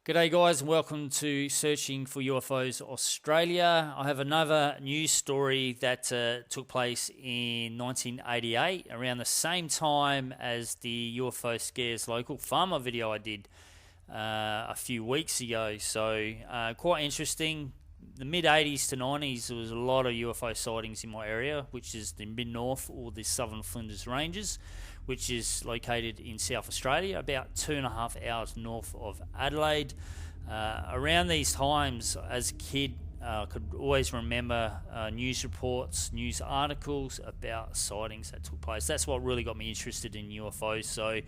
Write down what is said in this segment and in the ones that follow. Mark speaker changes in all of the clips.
Speaker 1: G'day guys and welcome to Searching for UFOs Australia. I have another news story that took place in 1988 around the same time as the UFO Scares Local Farmer video I did a few weeks ago. So quite interesting. The mid-80s to 90s there was a lot of UFO sightings in my area, which is the mid-north or the Southern Flinders Ranges, which is located in South Australia, about 2.5 hours north of Adelaide. Around these times, as a kid, I could always remember news reports, news articles about sightings that took place. That's what really got me interested in UFOs. So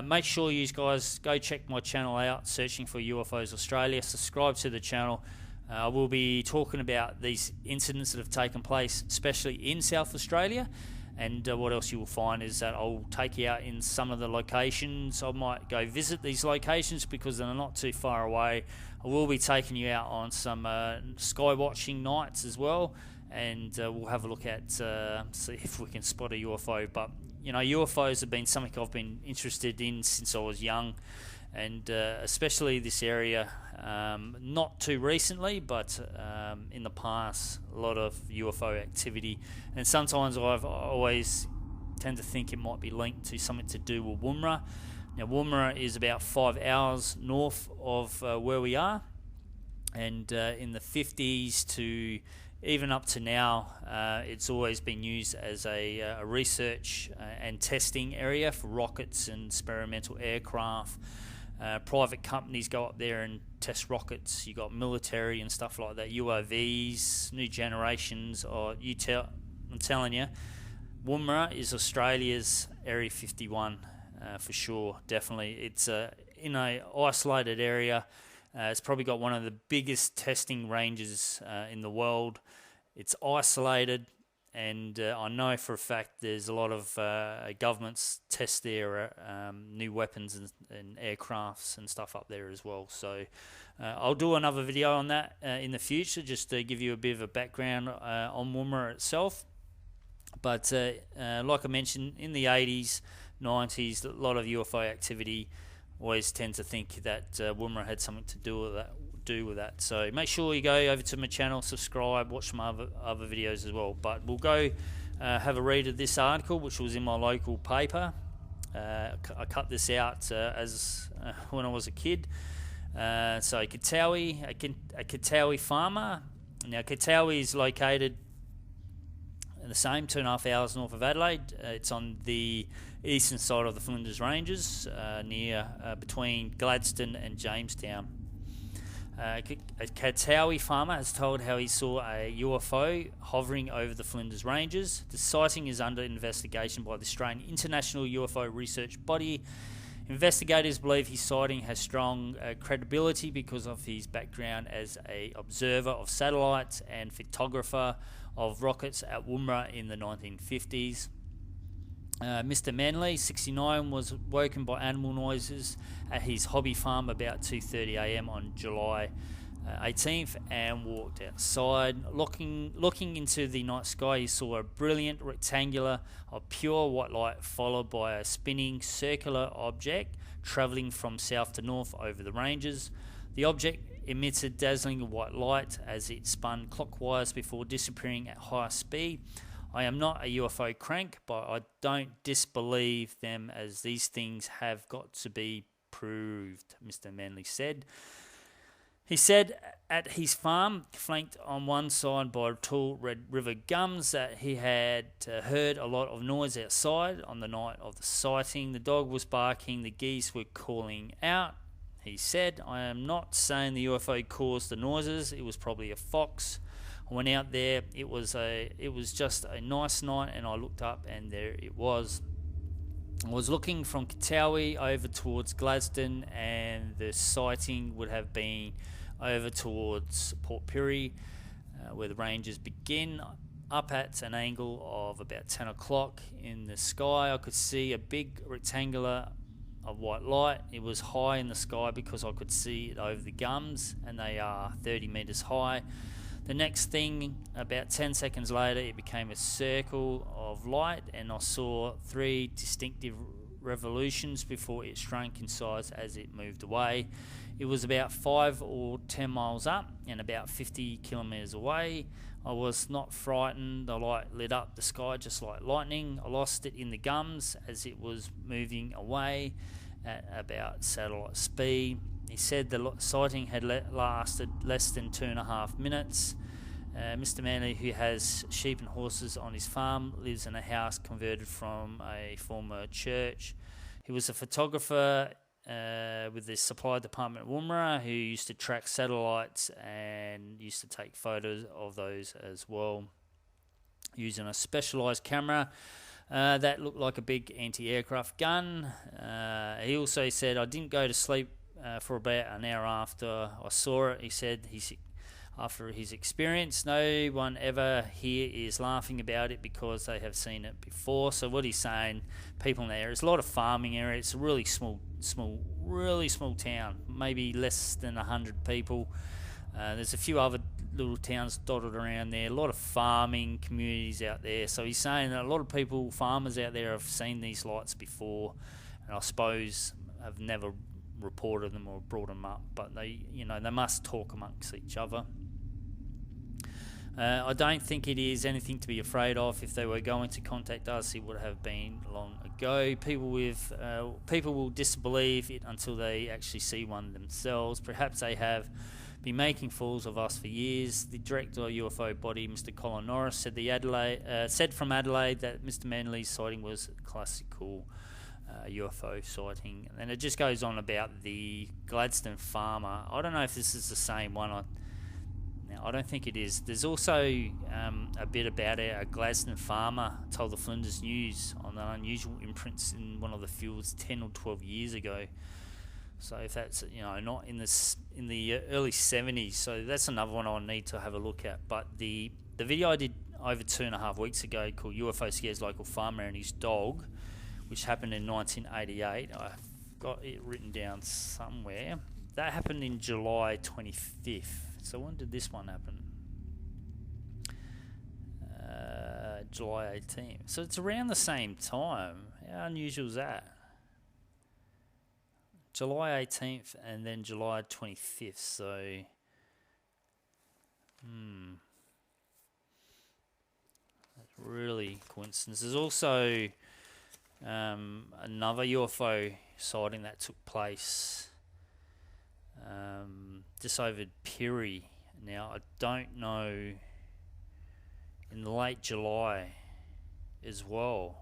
Speaker 1: make sure you guys go check my channel out, Searching for UFOs Australia. Subscribe to the channel. I will be talking about these incidents that have taken place, especially in South Australia. And what else you will find is that I'll take you out in some of the locations. I might go visit these locations because they're not too far away. I will be taking you out on some sky watching nights as well, and we'll have a look at see if we can spot a UFO. But you know, UFOs have been something I've been interested in since I was young, and especially this area, not too recently, but in the past, a lot of UFO activity. And sometimes I've always tend to think it might be linked to something to do with Woomera. Now, Woomera is about 5 hours north of where we are, and in the 50s to even up to now, it's always been used as a research and testing area for rockets and experimental aircraft. Private companies go up there and test rockets. You got military and stuff like that, UAVs, new generations. I'm telling you, Woomera is Australia's Area 51 for sure. Definitely, it's in a isolated area. It's probably got one of the biggest testing ranges in the world. It's isolated. And I know for a fact there's a lot of governments test their new weapons and aircrafts and stuff up there as well. So I'll do another video on that in the future, just to give you a bit of a background on Woomera itself. But like I mentioned, in the 80s, 90s, a lot of UFO activity. Always tend to think that Woomera had something to do with that. So make sure you go over to my channel, subscribe, watch some other videos as well. But we'll go have a read of this article, which was in my local paper. I cut this out as when I was a kid. So a Katawi farmer. Now Katawi is located in the same 2.5 hours north of Adelaide. It's on the eastern side of the Flinders Ranges, near between Gladstone and Jamestown. A Katawi farmer has told how he saw a UFO hovering over the Flinders Ranges. The sighting is under investigation by the Australian International UFO Research Body. Investigators believe his sighting has strong credibility because of his background as an observer of satellites and photographer of rockets at Woomera in the 1950s. Mr. Manley, 69, was woken by animal noises at his hobby farm about 2:30 a.m. on July 18th and walked outside. Looking into the night sky, he saw a brilliant rectangular of pure white light followed by a spinning circular object travelling from south to north over the ranges. The object emitted dazzling white light as it spun clockwise before disappearing at high speed. I am not a UFO crank, but I don't disbelieve them, as these things have got to be proved, Mr. Manley said. He said at his farm, flanked on one side by tall Red River gums, that he had heard a lot of noise outside on the night of the sighting. The dog was barking, the geese were calling out. He said, I am not saying the UFO caused the noises, it was probably a fox. I went out there, it was just a nice night, and I looked up and there it was. I was looking from Katawi over towards Gladstone, and the sighting would have been over towards Port Pirie, where the ranges begin, up at an angle of about 10 o'clock in the sky. I could see a big rectangular of white light. It was high in the sky because I could see it over the gums, and they are 30 meters high. The next thing, about 10 seconds later, it became a circle of light, and I saw three distinctive revolutions before it shrunk in size as it moved away. It was about 5 or 10 miles up and about 50 kilometres away. I was not frightened. The light lit up the sky just like lightning. I lost it in the gums as it was moving away at about satellite speed. He said the sighting had lasted less than 2.5 minutes. Mr. Manley, who has sheep and horses on his farm, lives in a house converted from a former church. He was a photographer with the supply department at Woomera, who used to track satellites and used to take photos of those as well, using a specialised camera that looked like a big anti-aircraft gun. He also said, I didn't go to sleep for about an hour after I saw it. He said after his experience, no one ever here is laughing about it because they have seen it before. So what he's saying, people in the area, it's a lot of farming area. It's a really really small town, maybe less than 100 people. There's a few other little towns dotted around there, a lot of farming communities out there. So he's saying that a lot of people, farmers out there, have seen these lights before, and I suppose have never reported them or brought them up, but they must talk amongst each other. I don't think it is anything to be afraid of. If they were going to contact us, it would have been long ago. People will disbelieve it until they actually see one themselves. Perhaps they have been making fools of us for years. The director of UFO body, Mr. Colin Norris, said from Adelaide that Mr. Manley's sighting was a classical UFO sighting. And then it just goes on about the Gladstone farmer. I don't know if this is the same one. I don't think it is. There's also a bit about a Gladstone farmer told the Flinders News on the unusual imprints in one of the fields 10 or 12 years ago. So if that's not in the early 70s, so that's another one I need to have a look at. But the video I did over 2.5 weeks ago called UFO Scares Local Farmer and His Dog, which happened in 1988. I've got it written down somewhere. That happened in July 25th. So when did this one happen? July 18th. So it's around the same time. How unusual is that? July 18th and then July 25th. So, that's really coincidence. There's also another UFO sighting that took place just over Pirrie. Now, I don't know, in late July as well.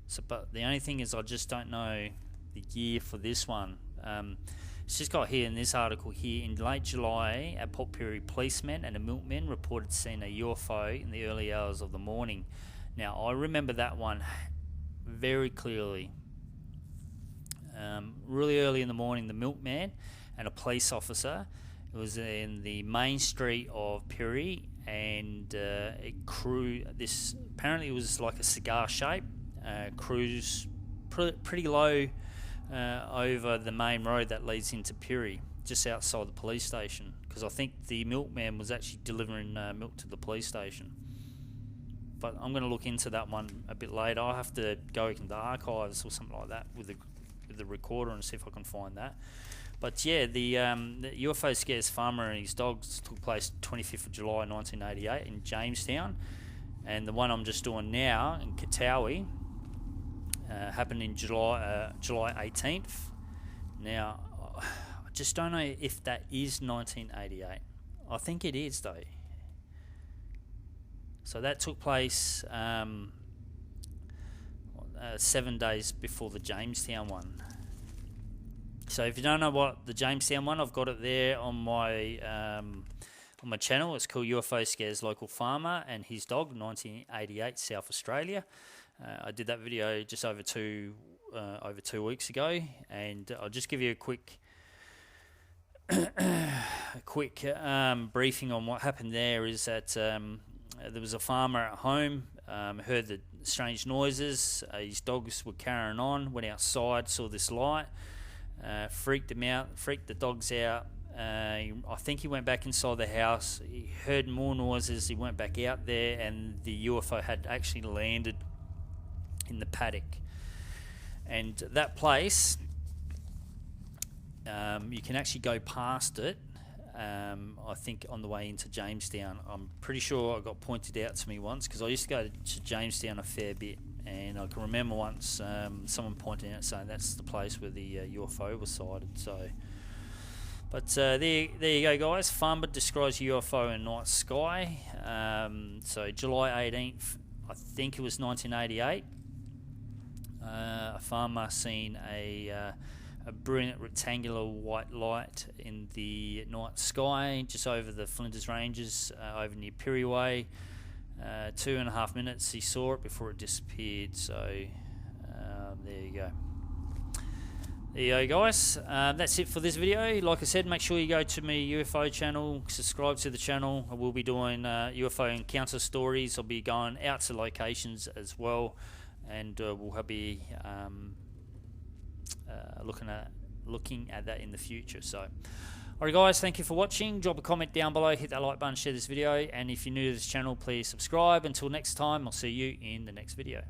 Speaker 1: So, but the only thing is I just don't know the year for this one. It's just got here in this article here, in late July, at Port Pirie, policemen and a milkman reported seeing a UFO in the early hours of the morning. Now, I remember that one very clearly. Really early in the morning, the milkman and a police officer. It was in the main street of Pirrie, and apparently it was like a cigar shape, cruise pretty low over the main road that leads into Pirrie, just outside the police station, because I think the milkman was actually delivering milk to the police station. But I'm going to look into that one a bit later. I'll have to go into the archives or something like that with the recorder and see if I can find that. But yeah, the UFO Scares Farmer and His Dogs took place 25th of July 1988 in Jamestown, and the one I'm just doing now in Katawi happened in July 18th. Now, I just don't know if that is 1988. I think it is though. So that took place 7 days before the Jamestown one. So if you don't know what the Jamestown one, I've got it there on my channel. It's called UFO Scares Local Farmer and His Dog, 1988, South Australia. I did that video just over 2 weeks ago, and I'll just give you a quick briefing on what happened there. Is that there was a farmer at home, heard the strange noises. His dogs were carrying on, went outside, saw this light, freaked the dogs out. I think he went back inside the house. He heard more noises. He went back out there, and the UFO had actually landed in the paddock. And that place, you can actually go past it, I think on the way into Jamestown. I'm pretty sure it got pointed out to me once, because I used to go to Jamestown a fair bit, and I can remember once someone pointing out saying that's the place where the UFO was sighted. So, but there you go, guys. Farmer describes UFO in night sky. So July 18th, I think it was 1988. A farmer seen a brilliant rectangular white light in the night sky just over the Flinders Ranges, over near Piriway. 2.5 minutes he saw it before it disappeared. So there you go. There you go, guys. That's it for this video. Like I said, make sure you go to my UFO channel, subscribe to the channel. I will be doing UFO encounter stories. I'll be going out to locations as well, and we'll be looking at that in the future. So, alright guys, thank you for watching. Drop a comment down below, hit that like button, share this video, and if you're new to this channel, please subscribe. Until next time, I'll see you in the next video.